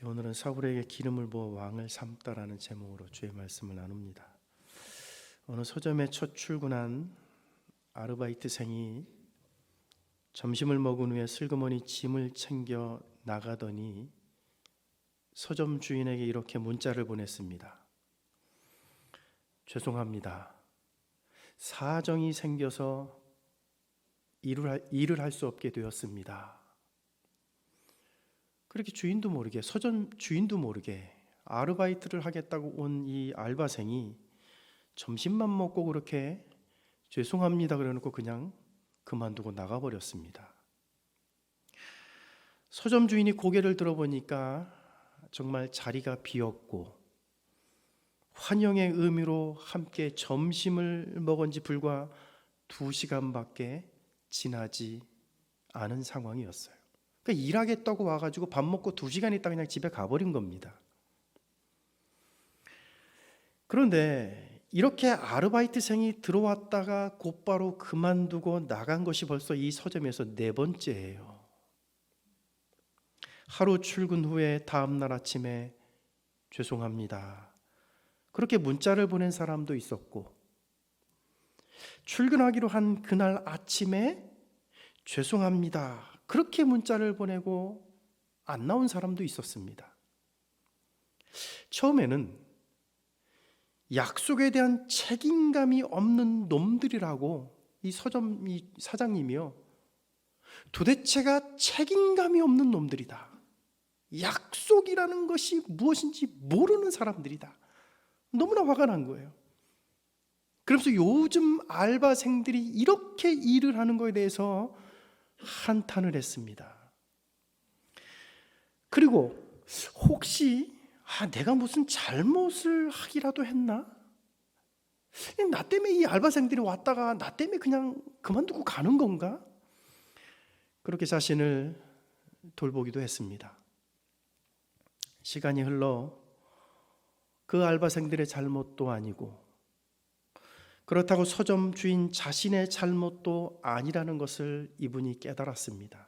오늘은 사울에게 기름을 부어 왕을 삼다라는 제목으로 주의 말씀을 나눕니다. 어느 서점에 첫 출근한 아르바이트생이 점심을 먹은 후에 슬그머니 짐을 챙겨 나가더니 서점 주인에게 이렇게 문자를 보냈습니다. 죄송합니다. 사정이 생겨서 일을 할 수 없게 되었습니다. 그렇게 주인도 모르게, 서점 주인도 모르게 아르바이트를 하겠다고 온 이 알바생이 점심만 먹고 그렇게 죄송합니다 그래놓고 그냥 그만두고 나가버렸습니다. 서점 주인이 고개를 들어보니까 정말 자리가 비었고 환영의 의미로 함께 점심을 먹은 지 불과 2시간밖에 지나지 않은 상황이었어요. 그러니까 일하겠다고 와가지고 밥 먹고 2시간 있다 그냥 집에 가버린 겁니다. 그런데 이렇게 아르바이트생이 들어왔다가 곧바로 그만두고 나간 것이 벌써 이 서점에서 4번째예요. 하루 출근 후에 다음날 아침에 죄송합니다. 그렇게 문자를 보낸 사람도 있었고, 출근하기로 한 그날 아침에 죄송합니다. 그렇게 문자를 보내고 안 나온 사람도 있었습니다. 처음에는 약속에 대한 책임감이 없는 놈들이라고 이 서점 사장님이요, 도대체가 책임감이 없는 놈들이다. 약속이라는 것이 무엇인지 모르는 사람들이다. 너무나 화가 난 거예요. 그러면서 요즘 알바생들이 이렇게 일을 하는 것에 대해서 한탄을 했습니다. 그리고 혹시 내가 무슨 잘못을 하기라도 했나? 나 때문에 이 알바생들이 왔다가 나 때문에 그냥 그만두고 가는 건가? 그렇게 자신을 돌보기도 했습니다. 시간이 흘러 그 알바생들의 잘못도 아니고, 그렇다고 서점 주인 자신의 잘못도 아니라는 것을 이분이 깨달았습니다.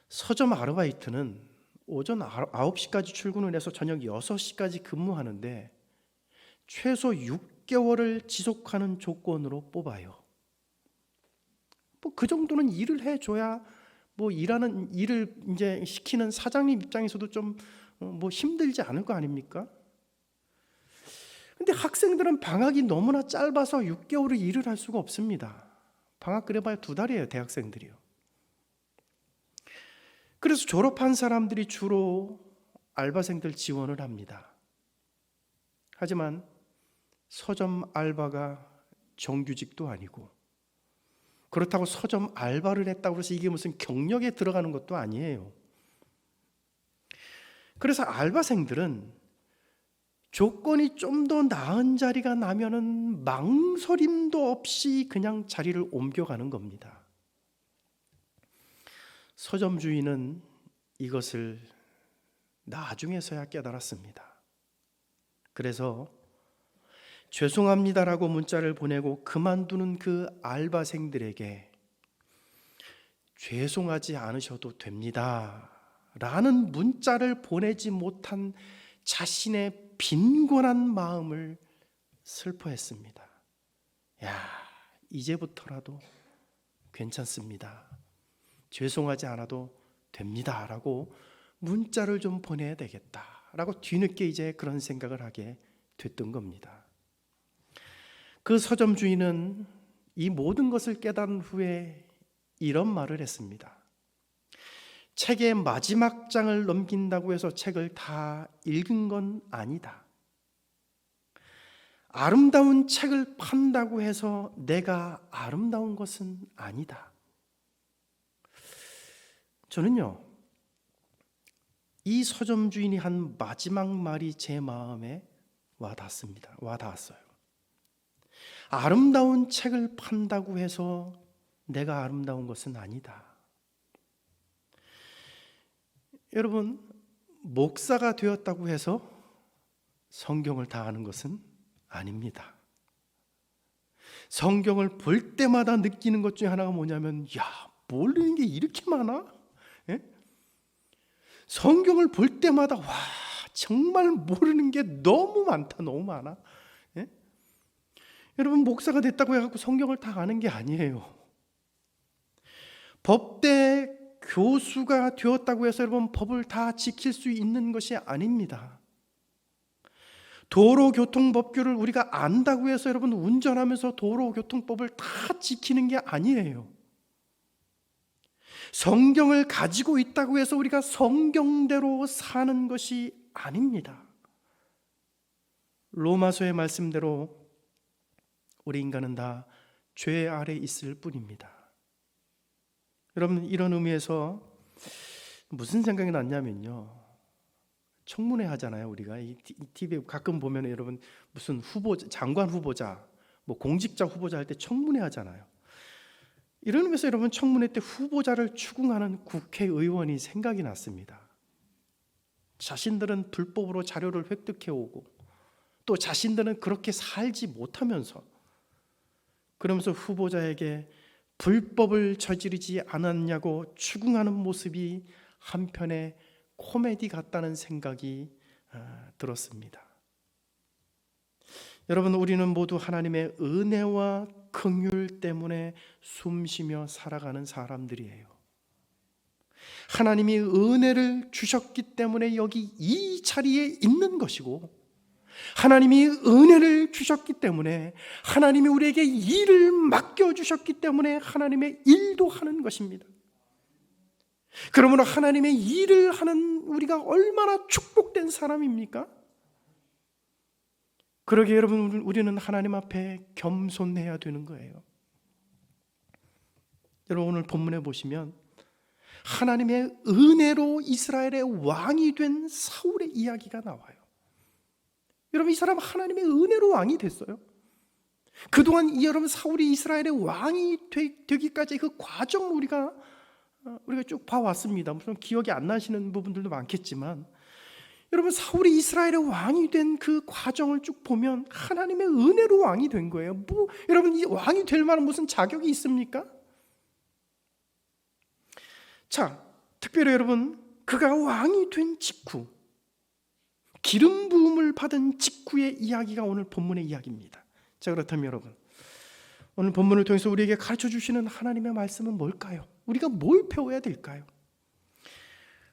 서점 아르바이트는 오전 9시까지 출근을 해서 저녁 6시까지 근무하는데 최소 6개월을 지속하는 조건으로 뽑아요. 그 정도는 일을 해줘야 일하는 일을 이제 시키는 사장님 입장에서도 좀 힘들지 않을 거 아닙니까? 근데 학생들은 방학이 너무나 짧아서 6개월을 일을 할 수가 없습니다. 방학 그래봐야 2달이에요, 대학생들이요. 그래서 졸업한 사람들이 주로 알바생들 지원을 합니다. 하지만 서점 알바가 정규직도 아니고, 그렇다고 서점 알바를 했다고 해서 이게 무슨 경력에 들어가는 것도 아니에요. 그래서 알바생들은 조건이 좀 더 나은 자리가 나면은 망설임도 없이 그냥 자리를 옮겨가는 겁니다. 서점 주인은 이것을 나중에서야 깨달았습니다. 그래서 죄송합니다라고 문자를 보내고 그만두는 그 알바생들에게 죄송하지 않으셔도 됩니다 라는 문자를 보내지 못한 자신의 빈곤한 마음을 슬퍼했습니다. 이제부터라도 괜찮습니다. 죄송하지 않아도 됩니다 라고 문자를 좀 보내야 되겠다 라고 뒤늦게 이제 그런 생각을 하게 됐던 겁니다. 그 서점 주인은 이 모든 것을 깨달은 후에 이런 말을 했습니다. 책의 마지막 장을 넘긴다고 해서 책을 다 읽은 건 아니다. 아름다운 책을 판다고 해서 내가 아름다운 것은 아니다. 저는요, 이 서점 주인이 한 마지막 말이 제 마음에 와닿았어요. 아름다운 책을 판다고 해서 내가 아름다운 것은 아니다. 여러분, 목사가 되었다고 해서 성경을 다 아는 것은 아닙니다. 성경을 볼 때마다 느끼는 것 중에 하나가 뭐냐면, 모르는 게 이렇게 많아? 예? 성경을 볼 때마다 와, 정말 모르는 게 너무 많다, 너무 많아. 예? 여러분, 목사가 됐다고 해갖고 성경을 다 아는 게 아니에요. 법대 교수가 되었다고 해서 여러분 법을 다 지킬 수 있는 것이 아닙니다. 도로교통법규를 우리가 안다고 해서 여러분 운전하면서 도로교통법을 다 지키는 게 아니에요. 성경을 가지고 있다고 해서 우리가 성경대로 사는 것이 아닙니다. 로마서의 말씀대로 우리 인간은 다 죄 아래 있을 뿐입니다. 여러분, 이런 의미에서 무슨 생각이 났냐면요, 청문회 하잖아요. 우리가 이 TV에 가끔 보면 여러분 무슨 후보자, 장관 후보자, 뭐 공직자 후보자 할 때 청문회 하잖아요. 이런 의미에서 여러분 청문회 때 후보자를 추궁하는 국회의원이 생각이 났습니다. 자신들은 불법으로 자료를 획득해 오고 또 자신들은 그렇게 살지 못하면서 그러면서 후보자에게 불법을 저지르지 않았냐고 추궁하는 모습이 한편의 코미디 같다는 생각이 들었습니다. 여러분, 우리는 모두 하나님의 은혜와 긍휼 때문에 숨쉬며 살아가는 사람들이에요. 하나님이 은혜를 주셨기 때문에 여기 이 자리에 있는 것이고, 하나님이 은혜를 주셨기 때문에, 하나님이 우리에게 일을 맡겨주셨기 때문에 하나님의 일도 하는 것입니다. 그러므로 하나님의 일을 하는 우리가 얼마나 축복된 사람입니까? 그러게 여러분, 우리는 하나님 앞에 겸손해야 되는 거예요. 여러분, 오늘 본문에 보시면 하나님의 은혜로 이스라엘의 왕이 된 사울의 이야기가 나와요. 여러분, 이 사람 하나님의 은혜로 왕이 됐어요. 그동안 여러분 사울이 이스라엘의 왕이 되기까지 그 과정을 우리가 쭉 봐왔습니다. 무슨 기억이 안 나시는 부분들도 많겠지만, 여러분 사울이 이스라엘의 왕이 된 그 과정을 쭉 보면 하나님의 은혜로 왕이 된 거예요. 여러분, 이 왕이 될 만한 무슨 자격이 있습니까? 자, 특별히 여러분, 그가 왕이 된 직후, 기름 부음을 받은 직후의 이야기가 오늘 본문의 이야기입니다. 자, 그렇다면 여러분, 오늘 본문을 통해서 우리에게 가르쳐 주시는 하나님의 말씀은 뭘까요? 우리가 뭘 배워야 될까요?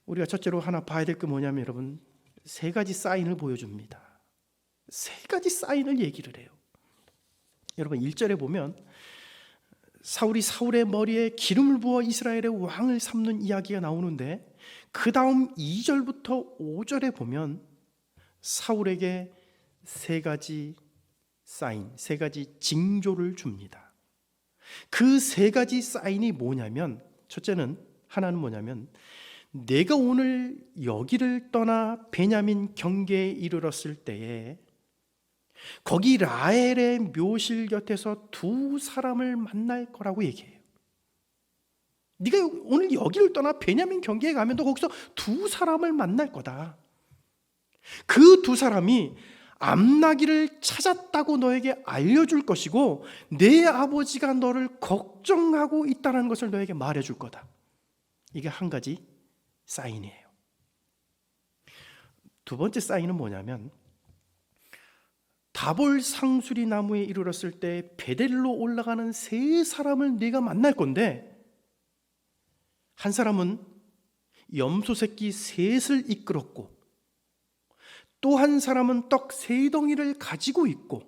우리가 첫째로 하나 봐야 될 게 뭐냐면 여러분, 세 가지 사인을 보여줍니다. 세 가지 사인을 얘기를 해요. 여러분, 1절에 보면 사울이 사울의 머리에 기름을 부어 이스라엘의 왕을 삼는 이야기가 나오는데, 그 다음 2절부터 5절에 보면 사울에게 세 가지 사인, 세 가지 징조를 줍니다. 그 세 가지 사인이 뭐냐면, 첫째는, 하나는 뭐냐면, 내가 오늘 여기를 떠나 베냐민 경계에 이르렀을 때에 거기 라헬의 묘실 곁에서 두 사람을 만날 거라고 얘기해요. 네가 오늘 여기를 떠나 베냐민 경계에 가면 너 거기서 두 사람을 만날 거다. 그 두 사람이 암나기를 찾았다고 너에게 알려줄 것이고 내 아버지가 너를 걱정하고 있다는 것을 너에게 말해줄 거다. 이게 한 가지 사인이에요. 두 번째 사인은 뭐냐면, 다볼 상수리 나무에 이르렀을 때 베델로 올라가는 세 사람을 네가 만날 건데, 한 사람은 염소 새끼 셋을 이끌었고 또 한 사람은 떡 세 덩이를 가지고 있고,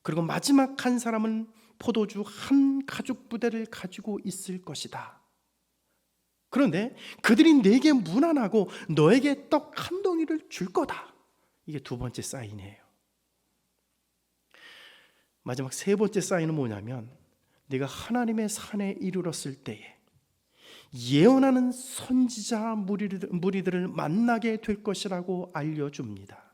그리고 마지막 한 사람은 포도주 한 가죽 부대를 가지고 있을 것이다. 그런데 그들이 내게 문안하고 너에게 떡 한 덩이를 줄 거다. 이게 두 번째 사인이에요. 마지막 세 번째 사인은 뭐냐면, 네가 하나님의 산에 이르렀을 때에 예언하는 선지자 무리들을 만나게 될 것이라고 알려줍니다.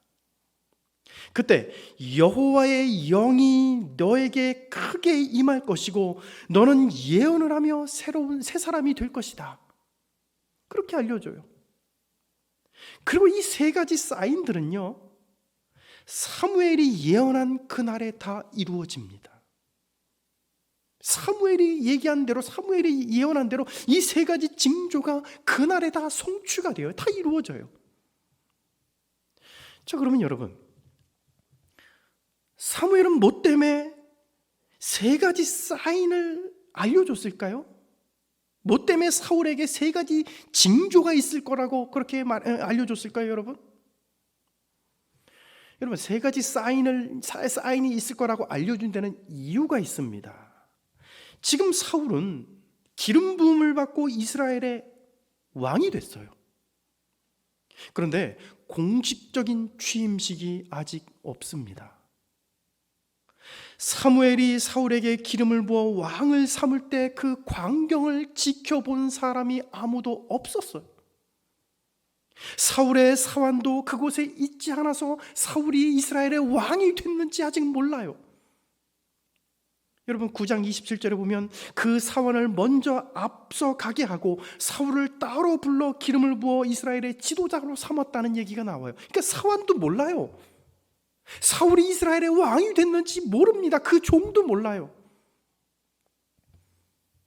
그때 여호와의 영이 너에게 크게 임할 것이고 너는 예언을 하며 새로운 새 사람이 될 것이다. 그렇게 알려줘요. 그리고 이 세 가지 사인들은요, 사무엘이 예언한 그날에 다 이루어집니다. 사무엘이 얘기한 대로, 사무엘이 예언한 대로 이 세 가지 징조가 그날에 다 성취가 돼요. 다 이루어져요. 자, 그러면 여러분, 사무엘은 뭐 때문에 세 가지 사인을 알려줬을까요? 뭐 때문에 사울에게 세 가지 징조가 있을 거라고 그렇게 알려줬을까요, 여러분? 여러분, 세 가지 사인이 있을 거라고 알려준 데는 이유가 있습니다. 지금 사울은 기름 부음을 받고 이스라엘의 왕이 됐어요. 그런데 공식적인 취임식이 아직 없습니다. 사무엘이 사울에게 기름을 부어 왕을 삼을 때 그 광경을 지켜본 사람이 아무도 없었어요. 사울의 사환도 그곳에 있지 않아서 사울이 이스라엘의 왕이 됐는지 아직 몰라요. 여러분, 9장 27절에 보면 그 사환을 먼저 앞서 가게 하고 사울을 따로 불러 기름을 부어 이스라엘의 지도자로 삼았다는 얘기가 나와요. 그러니까 사환도 몰라요. 사울이 이스라엘의 왕이 됐는지 모릅니다. 그 종도 몰라요.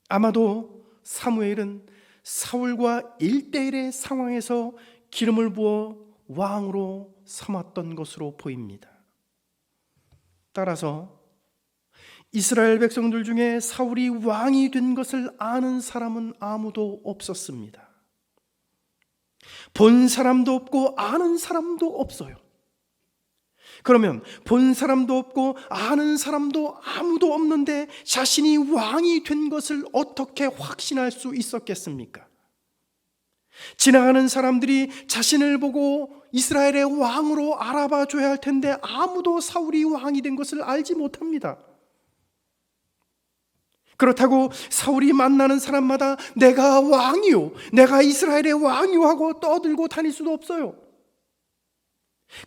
아마도 사무엘은 사울과 1대1의 상황에서 기름을 부어 왕으로 삼았던 것으로 보입니다. 따라서 이스라엘 백성들 중에 사울이 왕이 된 것을 아는 사람은 아무도 없었습니다. 본 사람도 없고 아는 사람도 없어요. 그러면 본 사람도 없고 아는 사람도 아무도 없는데 자신이 왕이 된 것을 어떻게 확신할 수 있었겠습니까? 지나가는 사람들이 자신을 보고 이스라엘의 왕으로 알아봐 줘야 할 텐데 아무도 사울이 왕이 된 것을 알지 못합니다. 그렇다고 사울이 만나는 사람마다 내가 왕이요, 내가 이스라엘의 왕이요 하고 떠들고 다닐 수도 없어요.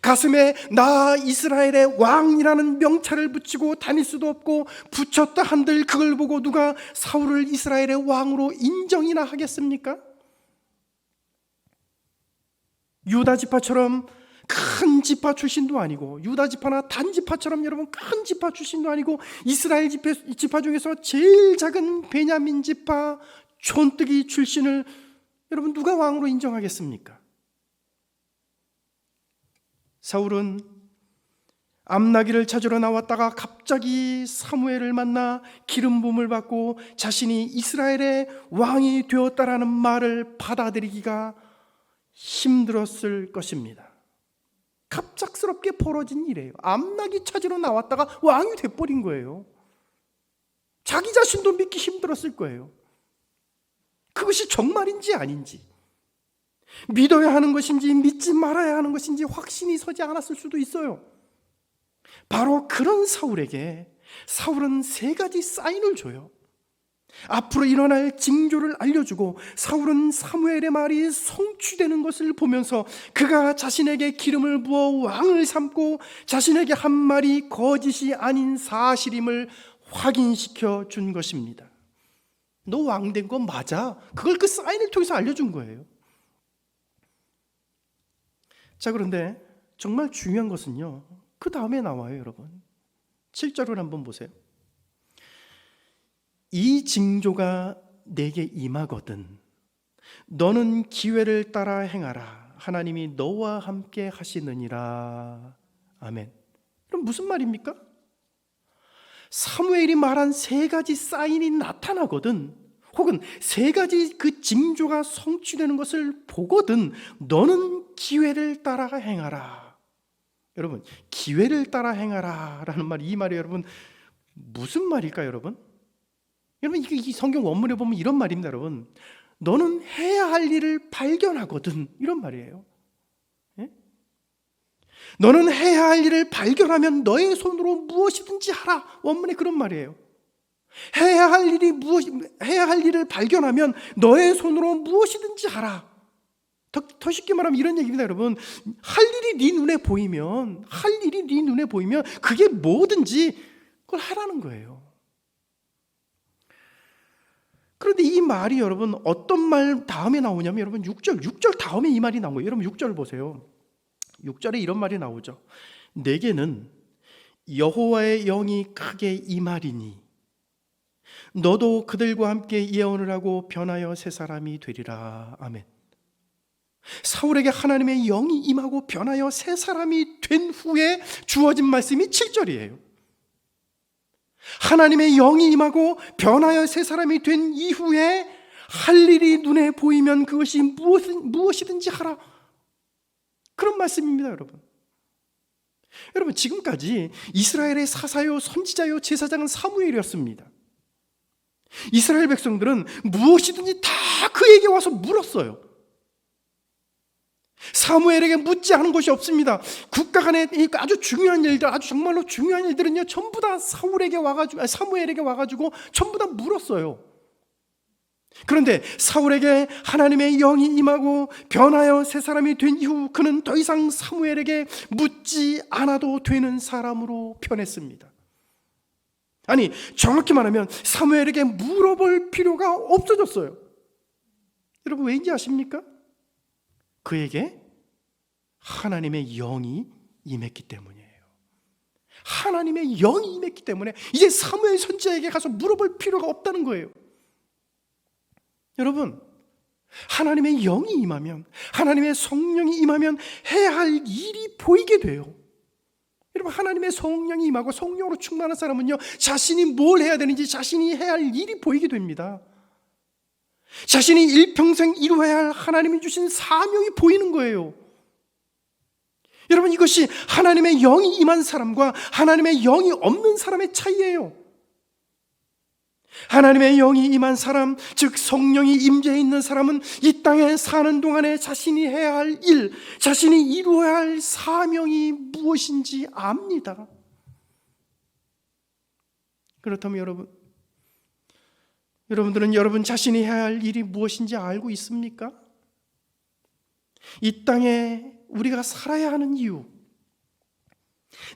가슴에 나 이스라엘의 왕이라는 명찰을 붙이고 다닐 수도 없고, 붙였다 한들 그걸 보고 누가 사울을 이스라엘의 왕으로 인정이나 하겠습니까? 유다 지파처럼 큰 지파 출신도 아니고, 유다 지파나 단 지파처럼 여러분 큰 지파 출신도 아니고, 이스라엘 지파 중에서 제일 작은 베냐민 지파 촌뜨기 출신을 여러분 누가 왕으로 인정하겠습니까? 사울은 암나기를 찾으러 나왔다가 갑자기 사무엘을 만나 기름 부음을 받고 자신이 이스라엘의 왕이 되었다라는 말을 받아들이기가 힘들었을 것입니다. 갑작스럽게 벌어진 일이에요. 암나기 찾으러 나왔다가 왕이 돼버린 거예요. 자기 자신도 믿기 힘들었을 거예요. 그것이 정말인지 아닌지, 믿어야 하는 것인지 믿지 말아야 하는 것인지 확신이 서지 않았을 수도 있어요. 바로 그런 사울에게 사울은 세 가지 사인을 줘요. 앞으로 일어날 징조를 알려주고, 사울은 사무엘의 말이 성취되는 것을 보면서 그가 자신에게 기름을 부어 왕을 삼고 자신에게 한 말이 거짓이 아닌 사실임을 확인시켜 준 것입니다. 너 왕 된 거 맞아. 그걸 그 사인을 통해서 알려준 거예요. 자, 그런데 정말 중요한 것은요, 그 다음에 나와요. 여러분 7절을 한번 보세요. 이 징조가 내게 임하거든 너는 기회를 따라 행하라. 하나님이 너와 함께 하시느니라. 아멘. 그럼 무슨 말입니까? 사무엘이 말한 세 가지 사인이 나타나거든, 혹은 세 가지 그 징조가 성취되는 것을 보거든 너는 기회를 따라 행하라. 여러분, 기회를 따라 행하라 라는 말, 이 말이 여러분 무슨 말일까요? 여러분 이 성경 원문에 보면 이런 말입니다. 여러분, 너는 해야 할 일을 발견하거든, 이런 말이에요. 예? 너는 해야 할 일을 발견하면 너의 손으로 무엇이든지 하라. 원문에 그런 말이에요. 해야 할 일을 발견하면 너의 손으로 무엇이든지 하라. 더 쉽게 말하면 이런 얘기입니다. 여러분, 할 일이 네 눈에 보이면 그게 뭐든지 그걸 하라는 거예요. 그런데 이 말이 여러분 어떤 말 다음에 나오냐면, 여러분 6절 다음에 이 말이 나온 거예요. 여러분 6절 보세요. 6절에 이런 말이 나오죠. 내게는 여호와의 영이 크게 임하리니 너도 그들과 함께 예언을 하고 변하여 새 사람이 되리라. 아멘. 사울에게 하나님의 영이 임하고 변하여 새 사람이 된 후에 주어진 말씀이 7절이에요. 하나님의 영이 임하고 변하여 새 사람이 된 이후에 할 일이 눈에 보이면 그것이 무엇이든지 하라. 그런 말씀입니다, 여러분. 여러분, 지금까지 이스라엘의 사사요, 선지자요, 제사장은 사무엘이었습니다. 이스라엘 백성들은 무엇이든지 다 그에게 와서 물었어요. 사무엘에게 묻지 않은 것이 없습니다. 국가 간의 아주 중요한 일들, 아주 정말로 중요한 일들은요, 전부 다 사무엘에게 와가지고 전부 다 물었어요. 그런데 사울에게 하나님의 영이 임하고 변하여 새 사람이 된 이후 그는 더 이상 사무엘에게 묻지 않아도 되는 사람으로 변했습니다. 아니, 정확히 말하면 사무엘에게 물어볼 필요가 없어졌어요. 여러분, 왜인지 아십니까? 그에게 하나님의 영이 임했기 때문이에요. 하나님의 영이 임했기 때문에 이제 사무엘 선지자에게 가서 물어볼 필요가 없다는 거예요. 여러분, 하나님의 영이 임하면, 하나님의 성령이 임하면 해야 할 일이 보이게 돼요. 여러분, 하나님의 성령이 임하고 성령으로 충만한 사람은요, 자신이 뭘 해야 되는지, 자신이 해야 할 일이 보이게 됩니다. 자신이 일평생 이루어야 할 하나님이 주신 사명이 보이는 거예요. 여러분, 이것이 하나님의 영이 임한 사람과 하나님의 영이 없는 사람의 차이예요. 하나님의 영이 임한 사람, 즉 성령이 임재해 있는 사람은 이 땅에 사는 동안에 자신이 해야 할 일, 자신이 이루어야 할 사명이 무엇인지 압니다. 그렇다면 여러분들은 여러분 자신이 해야 할 일이 무엇인지 알고 있습니까? 이 땅에 우리가 살아야 하는 이유,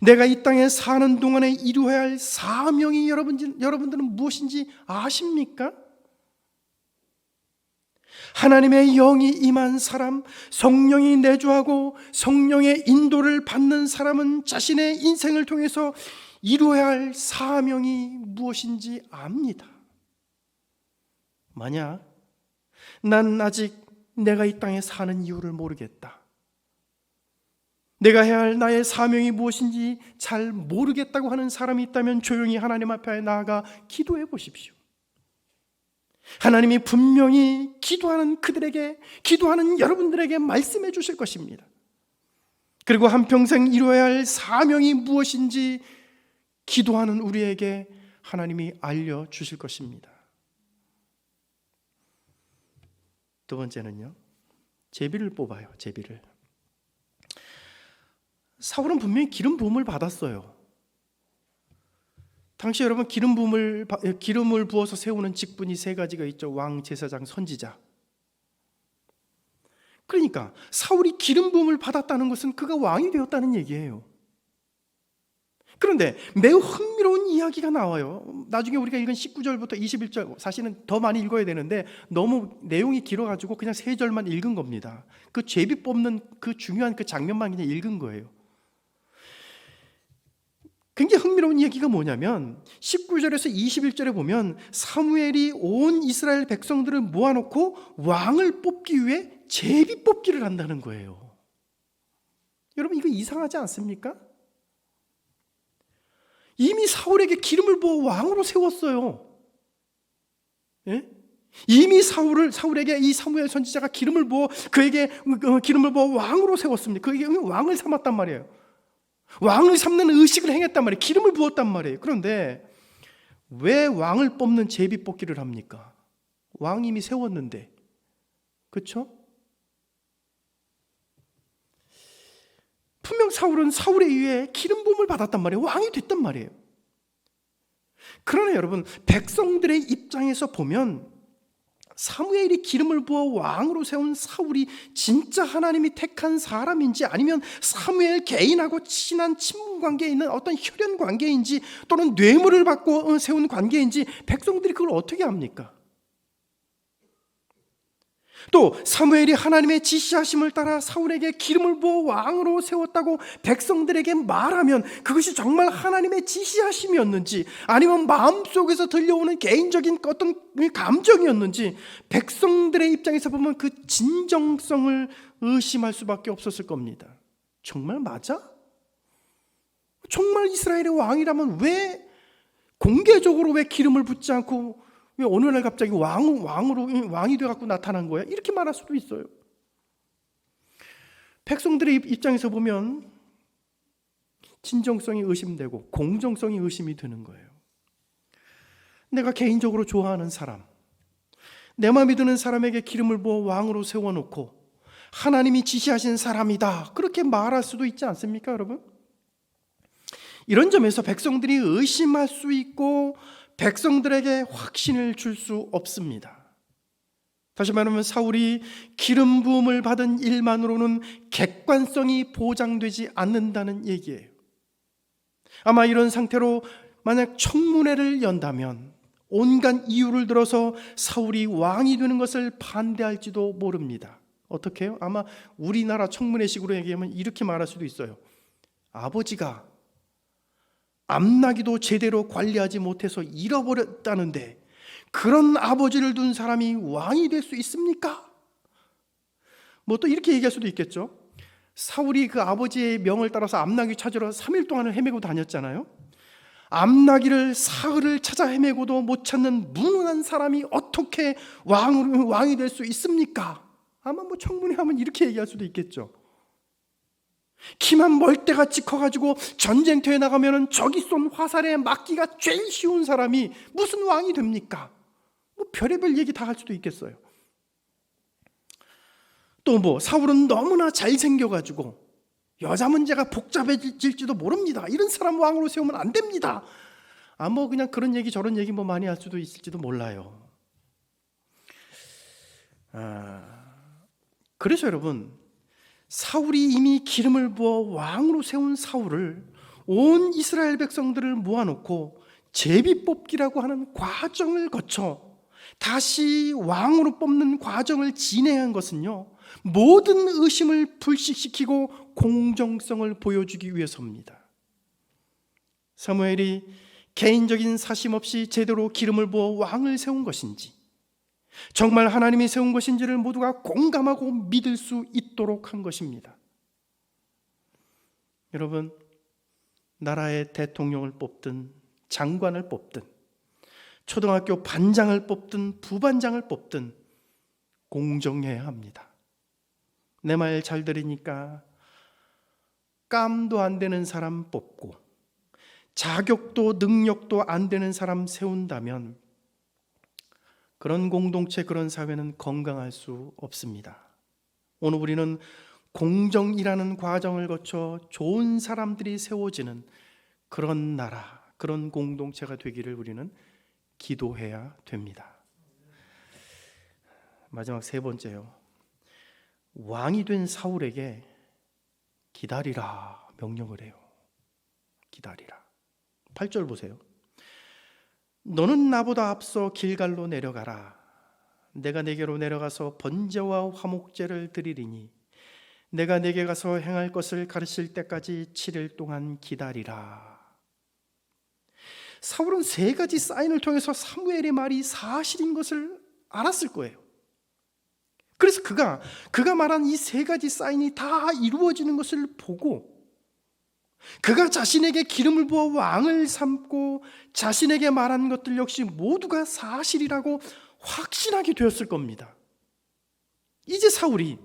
내가 이 땅에 사는 동안에 이루어야 할 사명이 여러분들은 무엇인지 아십니까? 하나님의 영이 임한 사람, 성령이 내주하고 성령의 인도를 받는 사람은 자신의 인생을 통해서 이루어야 할 사명이 무엇인지 압니다. 만약 난 아직 내가 이 땅에 사는 이유를 모르겠다, 내가 해야 할 나의 사명이 무엇인지 잘 모르겠다고 하는 사람이 있다면 조용히 하나님 앞에 나아가 기도해 보십시오. 하나님이 분명히 기도하는 그들에게, 기도하는 여러분들에게 말씀해 주실 것입니다. 그리고 한평생 이루어야 할 사명이 무엇인지 기도하는 우리에게 하나님이 알려주실 것입니다. 두 번째는요, 제비를 뽑아요. 제비를. 사울은 분명히 기름 부음을 받았어요. 당시 여러분, 기름을 부어서 세우는 직분이 세 가지가 있죠. 왕, 제사장, 선지자. 그러니까 사울이 기름 부음을 받았다는 것은 그가 왕이 되었다는 얘기예요. 그런데 매우 흥미로운 이야기가 나와요. 나중에 우리가 읽은 19절부터 21절, 사실은 더 많이 읽어야 되는데 너무 내용이 길어가지고 그냥 3절만 읽은 겁니다. 그 제비 뽑는 그 중요한 그 장면만 그냥 읽은 거예요. 굉장히 흥미로운 이야기가 뭐냐면 19절에서 21절에 보면 사무엘이 온 이스라엘 백성들을 모아놓고 왕을 뽑기 위해 제비 뽑기를 한다는 거예요. 여러분, 이거 이상하지 않습니까? 이미 사울에게 기름을 부어 왕으로 세웠어요. 예? 이미 사울에게 이 사무엘 선지자가 기름을 부어 그에게 기름을 부어 왕으로 세웠습니다. 그에게 왕을 삼았단 말이에요. 왕을 삼는 의식을 행했단 말이에요. 기름을 부었단 말이에요. 그런데 왜 왕을 뽑는 제비 뽑기를 합니까? 왕 이미 세웠는데, 그렇죠? 분명 사울은 사울에 의해 기름 부음을 받았단 말이에요. 왕이 됐단 말이에요. 그러나 여러분, 백성들의 입장에서 보면 사무엘이 기름을 부어 왕으로 세운 사울이 진짜 하나님이 택한 사람인지, 아니면 사무엘 개인하고 친한 친분 관계에 있는 어떤 혈연 관계인지, 또는 뇌물을 받고 세운 관계인지 백성들이 그걸 어떻게 합니까? 또 사무엘이 하나님의 지시하심을 따라 사울에게 기름을 부어 왕으로 세웠다고 백성들에게 말하면 그것이 정말 하나님의 지시하심이었는지 아니면 마음속에서 들려오는 개인적인 어떤 감정이었는지 백성들의 입장에서 보면 그 진정성을 의심할 수밖에 없었을 겁니다. 정말 맞아? 정말 이스라엘의 왕이라면 왜 공개적으로 왜 기름을 붓지 않고 왜 어느 날 갑자기 왕이 돼갖고 나타난 거야? 이렇게 말할 수도 있어요. 백성들의 입장에서 보면 진정성이 의심되고 공정성이 의심이 드는 거예요. 내가 개인적으로 좋아하는 사람, 내 마음에 드는 사람에게 기름을 부어 왕으로 세워놓고 하나님이 지시하신 사람이다, 그렇게 말할 수도 있지 않습니까, 여러분? 이런 점에서 백성들이 의심할 수 있고 백성들에게 확신을 줄 수 없습니다. 다시 말하면 사울이 기름 부음을 받은 일만으로는 객관성이 보장되지 않는다는 얘기예요. 아마 이런 상태로 만약 청문회를 연다면 온갖 이유를 들어서 사울이 왕이 되는 것을 반대할지도 모릅니다. 어떻게 해요? 아마 우리나라 청문회식으로 얘기하면 이렇게 말할 수도 있어요. 아버지가 암나기도 제대로 관리하지 못해서 잃어버렸다는데 그런 아버지를 둔 사람이 왕이 될 수 있습니까? 뭐 또 이렇게 얘기할 수도 있겠죠. 사울이 그 아버지의 명을 따라서 암나귀 찾으러 3일 동안을 헤매고 다녔잖아요. 암나귀를 사흘을 찾아 헤매고도 못 찾는 무능한 사람이 어떻게 왕이 될 수 있습니까? 아마 뭐 청문회 하면 이렇게 얘기할 수도 있겠죠. 키만 멀대같이 커가지고 전쟁터에 나가면 적이 쏜 화살에 맞기가 제일 쉬운 사람이 무슨 왕이 됩니까? 뭐 별의별 얘기 다 할 수도 있겠어요. 또 뭐 사울은 너무나 잘생겨가지고 여자 문제가 복잡해질지도 모릅니다. 이런 사람 왕으로 세우면 안 됩니다. 뭐 그냥 그런 얘기 저런 얘기 뭐 많이 할 수도 있을지도 몰라요. 그래서 여러분, 사울이 이미 기름을 부어 왕으로 세운 사울을 온 이스라엘 백성들을 모아놓고 제비 뽑기라고 하는 과정을 거쳐 다시 왕으로 뽑는 과정을 진행한 것은요, 모든 의심을 불식시키고 공정성을 보여주기 위해서입니다. 사무엘이 개인적인 사심 없이 제대로 기름을 부어 왕을 세운 것인지 정말 하나님이 세운 것인지를 모두가 공감하고 믿을 수 있도록 한 것입니다. 여러분, 나라의 대통령을 뽑든 장관을 뽑든 초등학교 반장을 뽑든 부반장을 뽑든 공정해야 합니다. 내 말 잘 들으니까 깜도 안 되는 사람 뽑고 자격도 능력도 안 되는 사람 세운다면 그런 공동체, 그런 사회는 건강할 수 없습니다. 오늘 우리는 공정이라는 과정을 거쳐 좋은 사람들이 세워지는 그런 나라, 그런 공동체가 되기를 우리는 기도해야 됩니다. 마지막 세 번째요. 왕이 된 사울에게 기다리라 명령을 해요. 기다리라. 8절 보세요. 너는 나보다 앞서 길갈로 내려가라. 내가 네게로 내려가서 번제와 화목제를 드리리니 내가 네게 가서 행할 것을 가르칠 때까지 7일 동안 기다리라. 사울은 세 가지 사인을 통해서 사무엘의 말이 사실인 것을 알았을 거예요. 그래서 그가 말한 이 세 가지 사인이 다 이루어지는 것을 보고 그가 자신에게 기름을 부어 왕을 삼고 자신에게 말한 것들 역시 모두가 사실이라고 확신하게 되었을 겁니다. 이제 사울이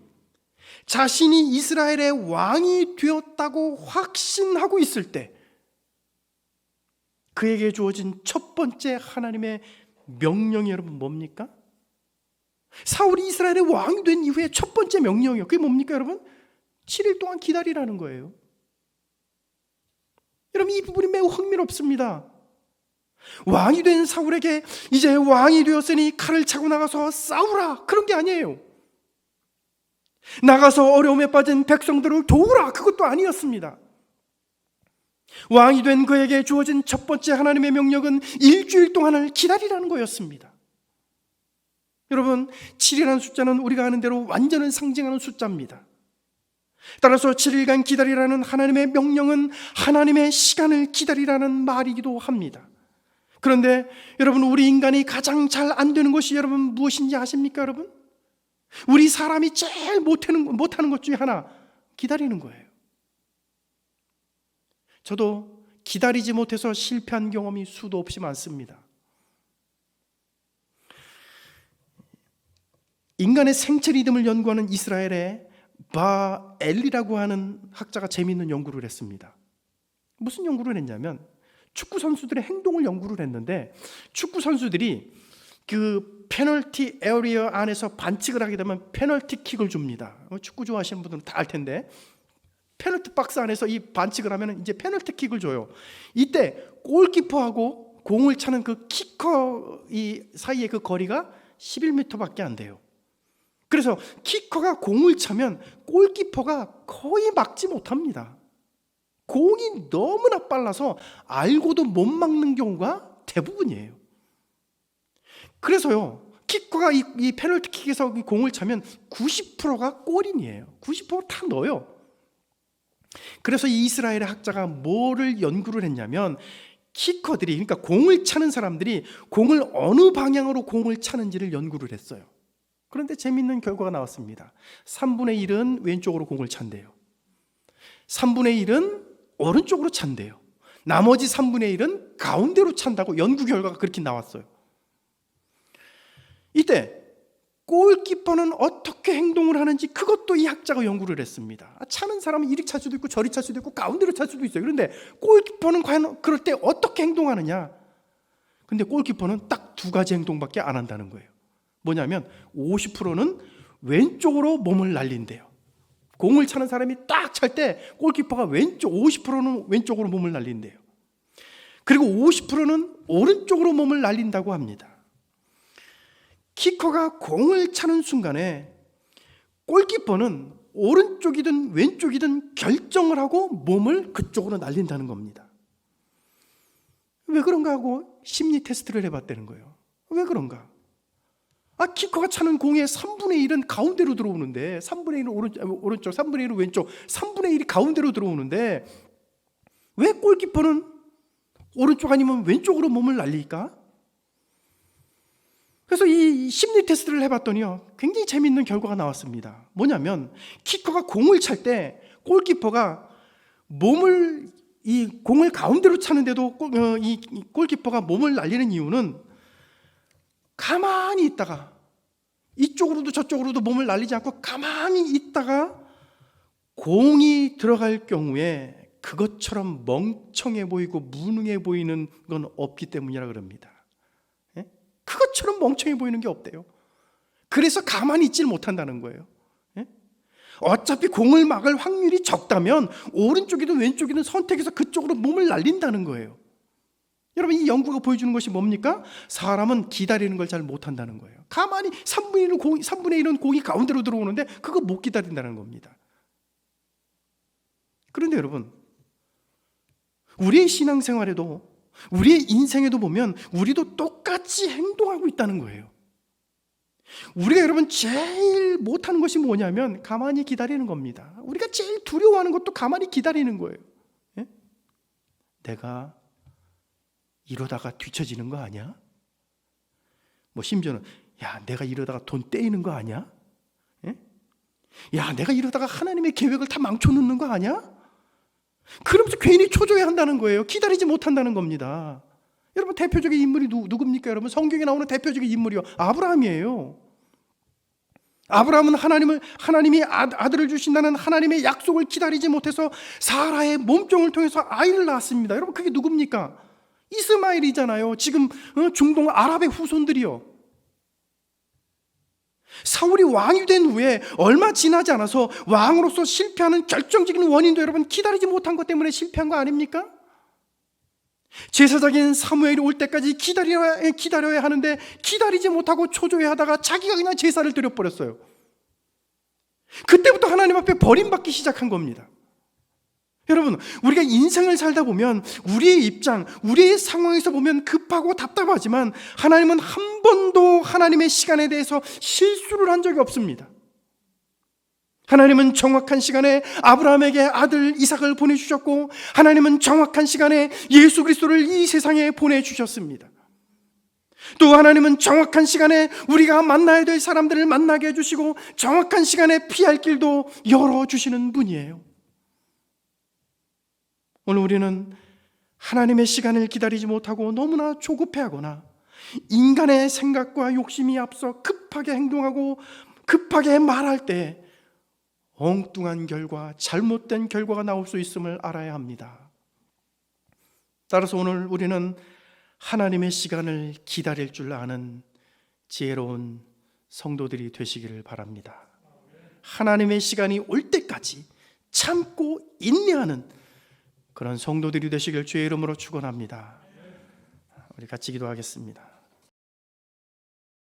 자신이 이스라엘의 왕이 되었다고 확신하고 있을 때 그에게 주어진 첫 번째 하나님의 명령이 여러분 뭡니까? 사울이 이스라엘의 왕이 된 이후에 첫 번째 명령이요. 그게 뭡니까 여러분? 7일 동안 기다리라는 거예요. 여러분, 이 부분이 매우 흥미롭습니다. 왕이 된 사울에게 이제 왕이 되었으니 칼을 차고 나가서 싸우라, 그런 게 아니에요. 나가서 어려움에 빠진 백성들을 도우라, 그것도 아니었습니다. 왕이 된 그에게 주어진 첫 번째 하나님의 명령은 일주일 동안을 기다리라는 거였습니다. 여러분, 7이라는 숫자는 우리가 아는 대로 완전을 상징하는 숫자입니다. 따라서 7일간 기다리라는 하나님의 명령은 하나님의 시간을 기다리라는 말이기도 합니다. 그런데 여러분, 우리 인간이 가장 잘 안 되는 것이 여러분 무엇인지 아십니까? 여러분, 우리 사람이 제일 못하는 것 중에 하나, 기다리는 거예요. 저도 기다리지 못해서 실패한 경험이 수도 없이 많습니다. 인간의 생체 리듬을 연구하는 이스라엘의 바엘리라고 하는 학자가 재미있는 연구를 했습니다. 무슨 연구를 했냐면 축구 선수들의 행동을 연구를 했는데, 축구 선수들이 그 페널티 에리어 안에서 반칙을 하게 되면 페널티 킥을 줍니다. 축구 좋아하시는 분들은 다 알 텐데, 페널티 박스 안에서 이 반칙을 하면 이제 페널티 킥을 줘요. 이때 골키퍼하고 공을 차는 그 키커 이 사이의 그 거리가 11m밖에 안 돼요. 그래서 키커가 공을 차면 골키퍼가 거의 막지 못합니다. 공이 너무나 빨라서 알고도 못 막는 경우가 대부분이에요. 그래서요, 키커가 이 페널티킥에서 공을 차면 90%가 골인이에요. 90% 다 넣어요. 그래서 이 이스라엘의 학자가 뭐를 연구를 했냐면, 키커들이, 그러니까 공을 차는 사람들이 공을 어느 방향으로 공을 차는지를 연구를 했어요. 그런데 재미있는 결과가 나왔습니다. 3분의 1은 왼쪽으로 공을 찬대요. 3분의 1은 오른쪽으로 찬대요. 나머지 3분의 1은 가운데로 찬다고 연구 결과가 그렇게 나왔어요. 이때 골키퍼는 어떻게 행동을 하는지 그것도 이 학자가 연구를 했습니다. 차는 사람은 이리 찰 수도 있고 저리 찰 수도 있고 가운데로 찰 수도 있어요. 그런데 골키퍼는 과연 그럴 때 어떻게 행동하느냐? 근데 골키퍼는 딱 두 가지 행동밖에 안 한다는 거예요. 뭐냐면 50%는 왼쪽으로 몸을 날린대요. 공을 차는 사람이 딱 찰 때 골키퍼가 50%는 왼쪽으로 몸을 날린대요. 그리고 50%는 오른쪽으로 몸을 날린다고 합니다. 키커가 공을 차는 순간에 골키퍼는 오른쪽이든 왼쪽이든 결정을 하고 몸을 그쪽으로 날린다는 겁니다. 왜 그런가 하고 심리 테스트를 해봤다는 거예요. 왜 그런가? 키커가 차는 공의 3분의 1은 가운데로 들어오는데, 3분의 1은 오른쪽, 3분의 1은 왼쪽, 3분의 1이 가운데로 들어오는데 왜 골키퍼는 오른쪽 아니면 왼쪽으로 몸을 날릴까? 그래서 이 심리 테스트를 해봤더니요, 굉장히 재미있는 결과가 나왔습니다. 뭐냐면 키커가 공을 찰 때 골키퍼가 이 공을 가운데로 차는데도 이 골키퍼가 몸을 날리는 이유는 가만히 있다가 이쪽으로도 저쪽으로도 몸을 날리지 않고 가만히 있다가 공이 들어갈 경우에 그것처럼 멍청해 보이고 무능해 보이는 건 없기 때문이라 그럽니다. 그것처럼 멍청해 보이는 게 없대요. 그래서 가만히 있질 못한다는 거예요. 어차피 공을 막을 확률이 적다면 오른쪽이든 왼쪽이든 선택해서 그쪽으로 몸을 날린다는 거예요. 여러분, 이 연구가 보여주는 것이 뭡니까? 사람은 기다리는 걸 잘 못한다는 거예요. 가만히 3분의 1은 공이 가운데로 들어오는데 그거 못 기다린다는 겁니다. 그런데 여러분, 우리의 신앙생활에도, 우리의 인생에도 보면 우리도 똑같이 행동하고 있다는 거예요. 우리가 여러분 제일 못하는 것이 뭐냐면 가만히 기다리는 겁니다. 우리가 제일 두려워하는 것도 가만히 기다리는 거예요. 내가 이러다가 뒤처지는 거 아니야? 심지어는 내가 이러다가 돈 떼이는 거 아니야? 내가 이러다가 하나님의 계획을 다 망쳐놓는 거 아니야? 그러면서 괜히 초조해 한다는 거예요. 기다리지 못한다는 겁니다. 여러분, 대표적인 인물이 누굽니까? 여러분, 성경에 나오는 대표적인 인물이요, 아브라함이에요. 아브라함은 하나님이 아들을 주신다는 하나님의 약속을 기다리지 못해서 사라의 몸종을 통해서 아이를 낳았습니다. 여러분, 그게 누굽니까? 이스마엘이잖아요. 지금 중동 아랍의 후손들이요. 사울이 왕이 된 후에 얼마 지나지 않아서 왕으로서 실패하는 결정적인 원인도 여러분 기다리지 못한 것 때문에 실패한 거 아닙니까? 제사장인 사무엘이 올 때까지 기다려야 하는데 기다리지 못하고 초조해하다가 자기가 그냥 제사를 드려버렸어요. 그때부터 하나님 앞에 버림받기 시작한 겁니다. 여러분, 우리가 인생을 살다 보면 우리의 입장, 우리의 상황에서 보면 급하고 답답하지만 하나님은 한 번도 하나님의 시간에 대해서 실수를 한 적이 없습니다. 하나님은 정확한 시간에 아브라함에게 아들 이삭을 보내주셨고, 하나님은 정확한 시간에 예수 그리스도를 이 세상에 보내주셨습니다. 또 하나님은 정확한 시간에 우리가 만나야 될 사람들을 만나게 해주시고, 정확한 시간에 피할 길도 열어주시는 분이에요. 오늘 우리는 하나님의 시간을 기다리지 못하고 너무나 조급해하거나 인간의 생각과 욕심이 앞서 급하게 행동하고 급하게 말할 때 엉뚱한 결과, 잘못된 결과가 나올 수 있음을 알아야 합니다. 따라서 오늘 우리는 하나님의 시간을 기다릴 줄 아는 지혜로운 성도들이 되시기를 바랍니다. 하나님의 시간이 올 때까지 참고 인내하는 그런 성도들이 되시길 주의 이름으로 축원합니다. 우리 같이 기도하겠습니다.